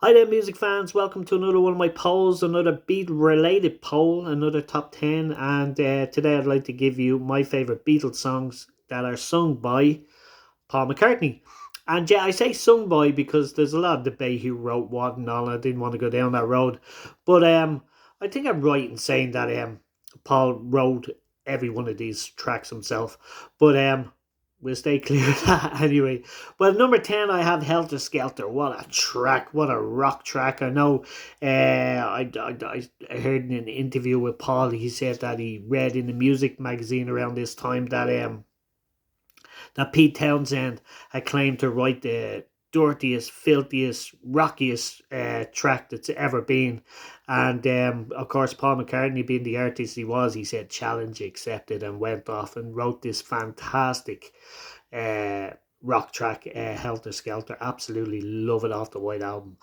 Hi there, music fans. Welcome to another one of my polls, another beat related poll, another top 10. And today I'd like to give you my favourite Beatles songs that are sung by Paul McCartney. And yeah, I say sung by because there's a lot of debate who wrote what and all. And I didn't want to go down that road. But I think I'm right in saying that Paul wrote every one of these tracks himself. But we'll stay clear of that anyway. Well, number 10, I have Helter Skelter. What a track. What a rock track. I know I heard in an interview with Paul, he said that he read in the music magazine around this time that Pete Townsend had claimed to write the dirtiest, filthiest, rockiest track that's ever been. And of course, Paul McCartney, being the artist he was, he said challenge accepted and went off and wrote this fantastic uh, rock track, Helter Skelter. Absolutely love it off the White Album.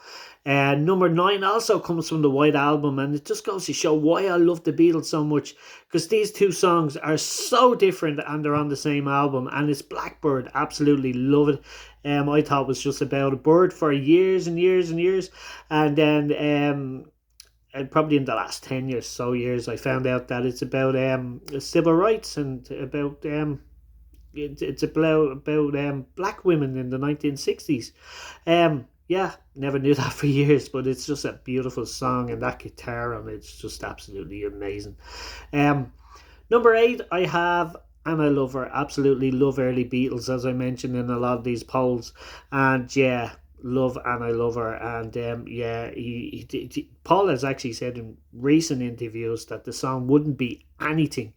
Number 9 also comes from the White Album, and it just goes to show why I love the Beatles so much, because these two songs are so different and they're on the same album. And it's Blackbird. Absolutely love it. I thought it was just about a bird for years and years and years, and then and probably in the last 10 years, I found out that it's about civil rights and about it's about black women in the 1960s. Yeah, never knew that for years, but it's just a beautiful song, and that guitar on it's just absolutely amazing. Um, Number 8, I have And I Love Her. Absolutely love early Beatles, as I mentioned in a lot of these polls, and yeah. Love And I Love Her, and yeah, Paul has actually said in recent interviews that the song wouldn't be anything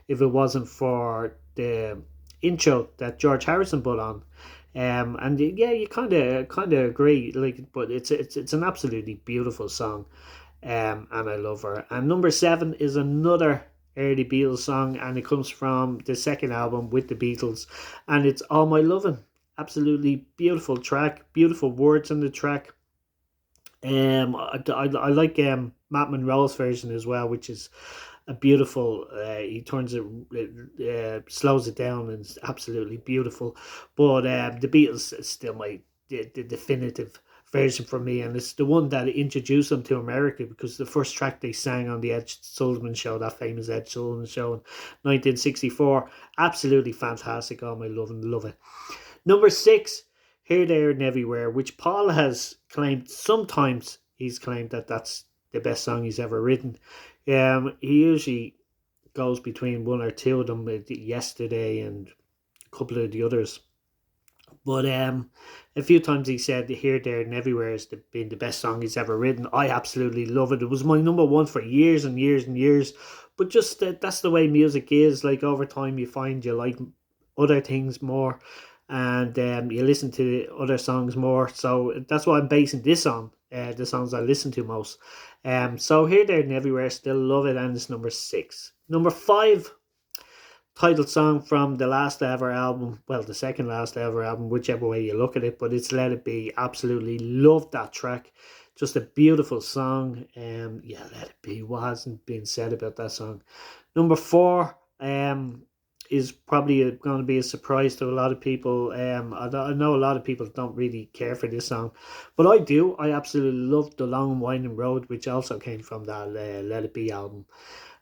if it wasn't for the intro that George Harrison put on. And yeah, you kind of agree, like, but it's an absolutely beautiful song. And I Love Her. And number 7 is another early Beatles song, and it comes from the second album with the Beatles, and it's All My Lovin'. Absolutely beautiful track, beautiful words in the track. I like Matt Monroe's version as well, which is a beautiful. He turns slows it down, and it's absolutely beautiful. But the Beatles is still the definitive version for me, and it's the one that introduced them to America, because the first track they sang on the Ed Sullivan Show, that famous Ed Sullivan Show in 1964, absolutely fantastic. All My Love, and love it. Number 6, Here, There, and Everywhere, which Paul has claimed, sometimes he's claimed that that's the best song he's ever written. He usually goes between one or two of them, Yesterday and a couple of the others. But a few times he said Here, There, and Everywhere has been the best song he's ever written. I absolutely love it. It was my number one for years and years and years. But just that's the way music is. Like, over time, you find you like other things more, and you listen to other songs more. So that's what I'm basing this on. The songs I listen to most. So Here, There, and Everywhere, still love it, and it's number 6. Number 5, title song from the last ever album, well, the second last ever album, whichever way you look at it, but it's Let It Be. Absolutely love that track. Just a beautiful song. Yeah, Let It Be. What hasn't been said about that song? Number 4, is probably going to be a surprise to a lot of people. I know a lot of people don't really care for this song, but I do. I absolutely love The Long and Winding Road, which also came from that Let It Be album.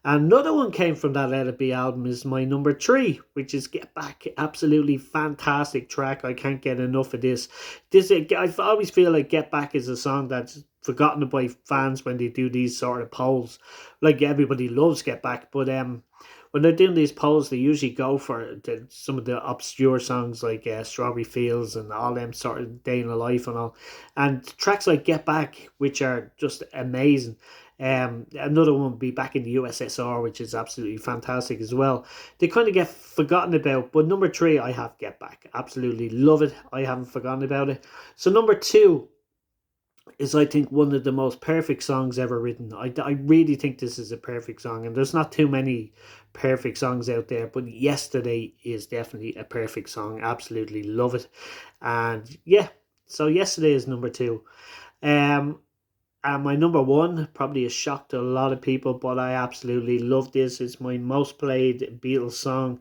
Another one came from that Let It Be album is my number 3, which is Get Back. Absolutely fantastic track. I can't get enough of this. I always feel like Get Back is a song that's forgotten by fans when they do these sort of polls. Like, everybody loves Get Back, but when they're doing these polls, they usually go for some of the obscure songs like Strawberry Fields and all them sort of Day in the Life and all. And tracks like Get Back, which are just amazing. Another one would be Back in the USSR, which is absolutely fantastic as well. They kind of get forgotten about, but number 3, I have Get Back. Absolutely love it. I haven't forgotten about it. So number 2 is, I think, one of the most perfect songs ever written. I really think this is a perfect song, and there's not too many perfect songs out there, but Yesterday is definitely a perfect song. Absolutely love it. And yeah, so Yesterday is number 2. Um, and my number 1, probably a shock to a lot of people, but I absolutely love this. It's my most played Beatles song,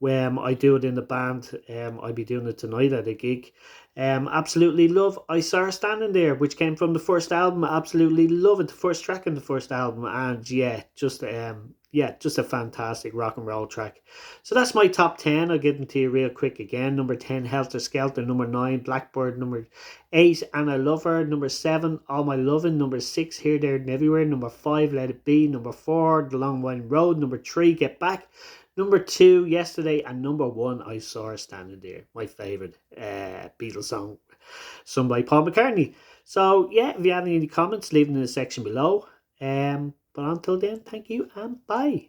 when I do it in the band. I'll be doing it tonight at a gig. Absolutely love I Saw Her Standing There, which came from the first album. Absolutely love it, the first track in the first album, and yeah, just a fantastic rock and roll track. So that's my top 10. I'll get them to you real quick again. Number 10, Helter Skelter. Number 9, Blackbird. Number 8, And I Love Her. Number 7, All My Lovin'. Number 6, Here, There and Everywhere. Number 5, Let It Be. Number 4, The Long Winding Road. Number 3, Get Back. Number 2, Yesterday. And number 1, I Saw Her Standing There. My favourite Beatles song, sung by Paul McCartney. So yeah, if you have any comments, leave them in the section below. But until then, thank you and bye.